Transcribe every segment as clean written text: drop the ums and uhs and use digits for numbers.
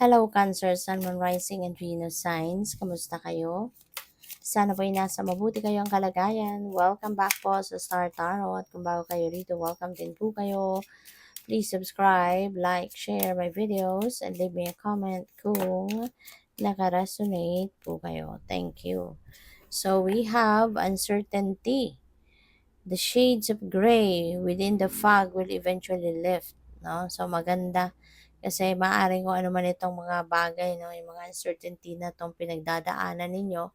Hello Cancer, Sun, Moon, Rising, and Venus signs. Kamusta kayo? Sana po'y nasa mabuti kayong kalagayan. Welcome back po sa Star Tarot. Kung bago kayo rito, welcome din po kayo. Please subscribe, like, share my videos, and leave me a comment kung naka-resonate po kayo. Thank you. So we have uncertainty. The shades of gray within the fog will eventually lift. No? So maganda kasi maaaring kung ano man itong mga bagay, no, yung mga uncertainty na itong pinagdadaanan ninyo,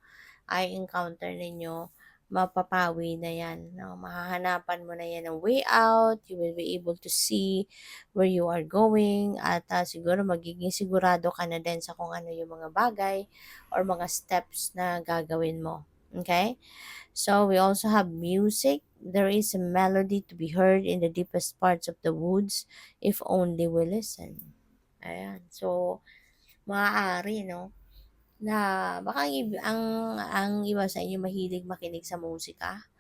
ay encounter ninyo, mapapawi na yan. No? Mahahanapan mo na yan ng way out, you will be able to see where you are going, at siguro magiging sigurado ka na din sa kung ano yung mga bagay or mga steps na gagawin mo. Okay? So we also have music. There is a melody to be heard in the deepest parts of the woods if only we listen. Ayan. So, maaari, no? Na baka ang iba sa inyo mahilig makinig sa musika.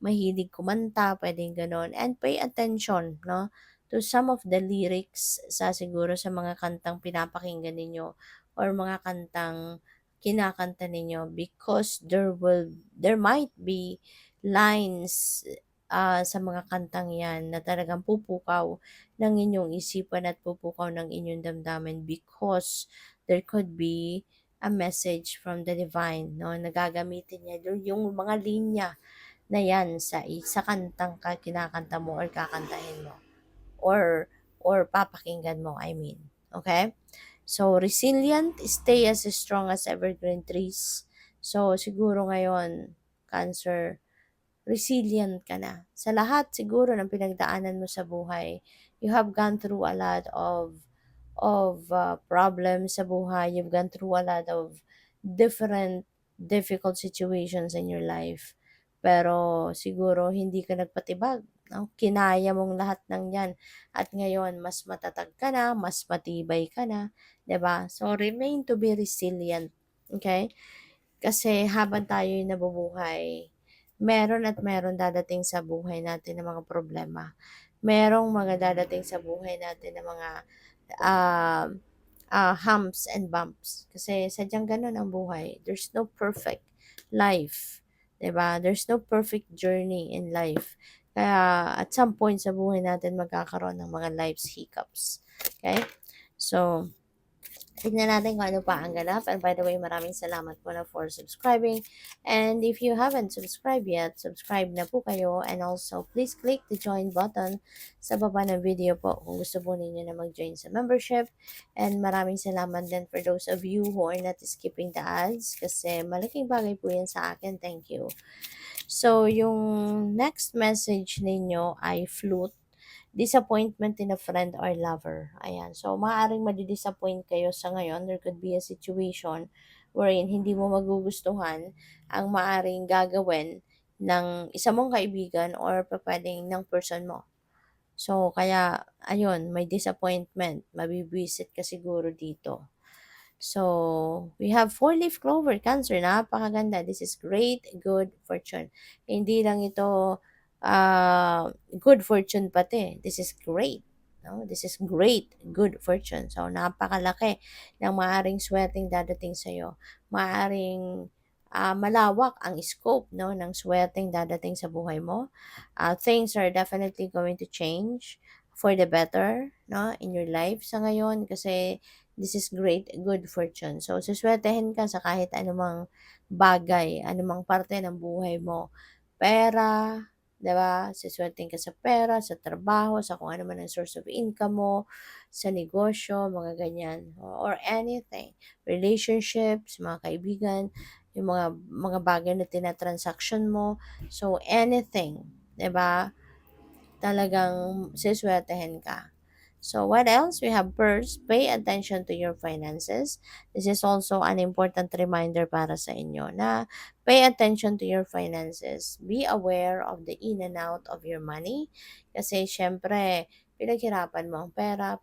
Mahilig kumanta, pwedeng ganon. And pay attention, no? To some of the lyrics siguro sa mga kantang pinapakinggan ninyo or mga kantang kinakanta ninyo because there might be lines sa mga kantang yan na talagang pupukaw ng inyong isipan at pupukaw ng inyong damdamin because there could be a message from the divine, no? Nagagamitin niya yung mga linya na yan sa kantang kinakanta mo or kakantahin mo or papakinggan mo, I mean. Okay? So, resilient, stay as strong as evergreen trees. So, siguro ngayon, Cancer, resilient ka na. Sa lahat siguro ng pinagdaanan mo sa buhay, you have gone through a lot of problems sa buhay. You've gone through a lot of different difficult situations in your life. Pero siguro hindi ka nagpatibag. No? Kinaya mong lahat ng yan. At ngayon, mas matatag ka na, mas matibay ka na. 'Di ba? So, remain to be resilient. Okay? Kasi habang tayo'y nabubuhay, meron at meron dadating sa buhay natin ng mga problema. Merong mga dadating sa buhay natin ng mga uh, humps and bumps. Kasi sadyang ganun ang buhay. There's no perfect life. 'Di ba? There's no perfect journey in life. Kaya at some point sa buhay natin magkakaroon ng mga life's hiccups. Okay? So, tignan natin kung ano pa ang ganap. And by the way, maraming salamat po na for subscribing. And if you haven't subscribed yet, subscribe na po kayo. And also, please click the join button sa baba ng video po kung gusto po ninyo na mag-join sa membership. And maraming salamat din for those of you who are not skipping the ads kasi malaking bagay po yan sa akin. Thank you. So, yung next message ninyo ay flute. Disappointment in a friend or lover. Ayan. So, maaaring madi-disappoint kayo sa ngayon. There could be a situation wherein hindi mo magugustuhan ang maaaring gagawin ng isa mong kaibigan or pwedeng ng person mo. So, kaya, ayun, may disappointment. Mabibwisit ka siguro dito. So, we have four-leaf clover, Cancer. Napakaganda. This is great, good fortune. Hindi lang ito good fortune pati. This is great. No? This is great, good fortune. So, napakalaki ng maaring swerteng dadating sa'yo. Maaring malawak ang scope, no, ng swerteng dadating sa buhay mo. Things are definitely going to change for the better, no, in your life sa ngayon kasi this is great, good fortune. So, suswertehin ka sa kahit anumang bagay, anumang parte ng buhay mo. Pera, 'di ba? Suswertehin ka sa pera, sa trabaho, sa kung ano man ang source of income mo, sa negosyo, mga ganyan, or anything. Relationships, mga kaibigan, yung mga bagay na tinatransaction mo. So, anything, 'di ba? Talagang suswertehin ka. So, what else? We have first, pay attention to your finances. This is also an important reminder para sa inyo na pay attention to your finances. Be aware of the in and out of your money. Kasi, syempre, pinaghirapan mo ang pera,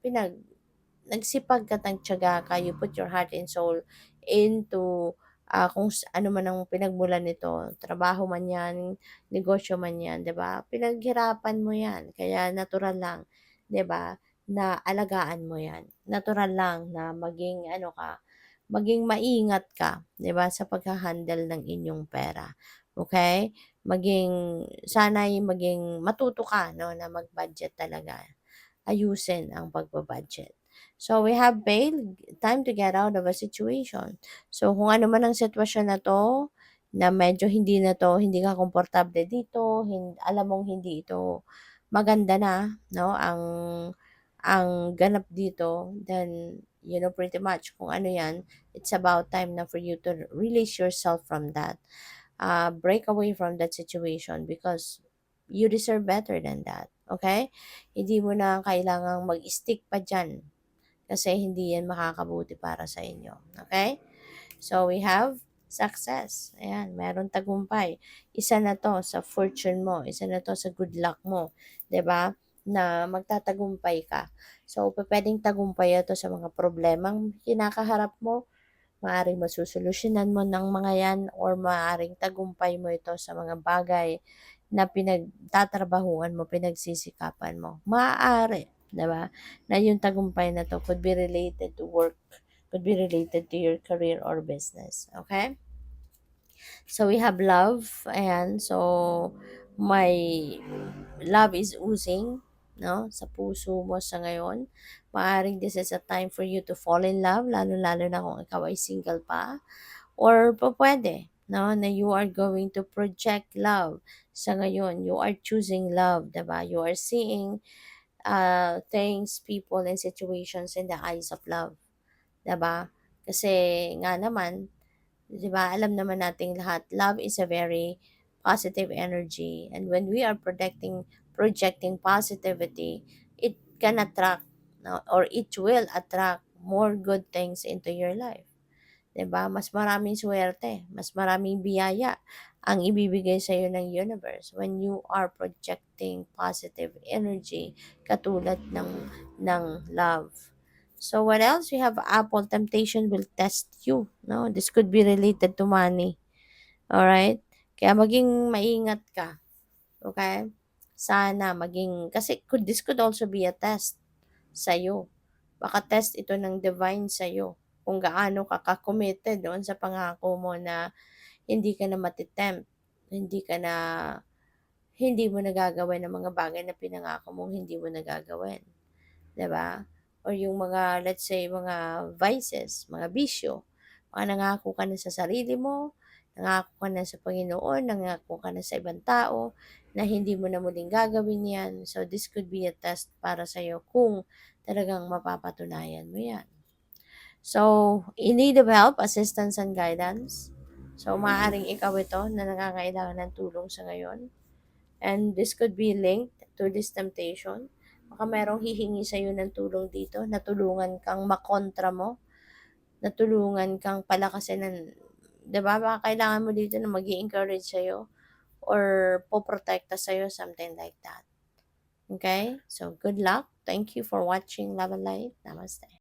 nagsipag ka, tagtyaga ka, you put your heart and soul into kung ano man ang pinagmulan nito, trabaho man yan, negosyo man yan, 'di ba? Pinaghirapan mo yan, kaya natural lang, 'di ba? na alagaan mo 'yan. Natural lang na maging ano ka, maging maingat ka, 'di ba, sa pagha-handle ng inyong pera, okey? Sana'y maging matuto ka 'no, na mag-budget talaga. Ayusin ang pagba-budget. So, we have bail, time to get out of a situation. So, kung ano man ang sitwasyon na 'to, na medyo hindi ka komportable dito, alam mong hindi ito maganda na 'no, ang ganap dito, then, pretty much kung ano 'yan, it's about time na for you to release yourself from that. Break away from that situation because you deserve better than that, okay? Hindi mo na kailangang mag-stick pa diyan kasi hindi 'yan makakabuti para sa inyo, okay? So, we have success. Ayan, meron tagumpay. Isa na 'to sa fortune mo, isa na 'to sa good luck mo, 'di ba? Na magtatagumpay ka. So, pupuwedeng tagumpay ito sa mga problemang kinakaharap mo, maaaring masosolusyunan mo ng mga 'yan or maaaring tagumpay mo ito sa mga bagay na pinagtatrabahuan mo, pinagsisikapan mo. Maaari, 'di ba, na yung tagumpay na 'to could be related to work, could be related to your career or business, okay? So, we have love, ayan. So, my love is oozing, 'no, sa puso mo sa ngayon. Maaaring this is a time for you to fall in love, lalo-lalo na kung ikaw ay single pa. Or pupuwede 'no, na you are going to project love sa ngayon. You are choosing love, 'di ba? You are seeing, things, people, and situations in the eyes of love, 'di ba? Kasi nga naman, 'di ba, alam naman nating lahat, love is a very positive energy, and when we are projecting positivity, it can attract, no, or it will attract more good things into your life. 'Di ba? Mas maraming swerte, mas maraming biyaya ang ibibigay sa iyo ng universe when you are projecting positive energy katulad ng love. So what else? We have Apple, temptation will test you, no? This could be related to money. All right? Kaya maging maingat ka, okay? Sana kasi this could also be a test sa'yo. Baka test ito ng divine sa'yo kung gaano ka ka-committed doon sa pangako mo na hindi ka na hindi ka na hindi mo nagagawin ang mga bagay na pinangako mong hindi mo nagagawin, 'di ba? Or yung mga, let's say, mga vices, mga bisyo, mga nangako ka na sa sarili mo, nangako ka na sa Panginoon, nangako ka na sa ibang tao, na hindi mo na muling gagawin yan. So, this could be a test para sa'yo kung talagang mapapatunayan mo yan. So, in need of help, assistance, and guidance. So, maaaring ikaw ito na nangangailangan ng tulong sa ngayon. And this could be linked to this temptation. Baka merong hihingi sa'yo ng tulong dito, natulungan kang makontra mo, natulungan kang palakasin ng, 'di ba? Baka kailangan mo dito na mag-i-encourage sa'yo or poprotekta sa'yo, something like that. Okay? So, good luck. Thank you for watching Love and Light. Namaste.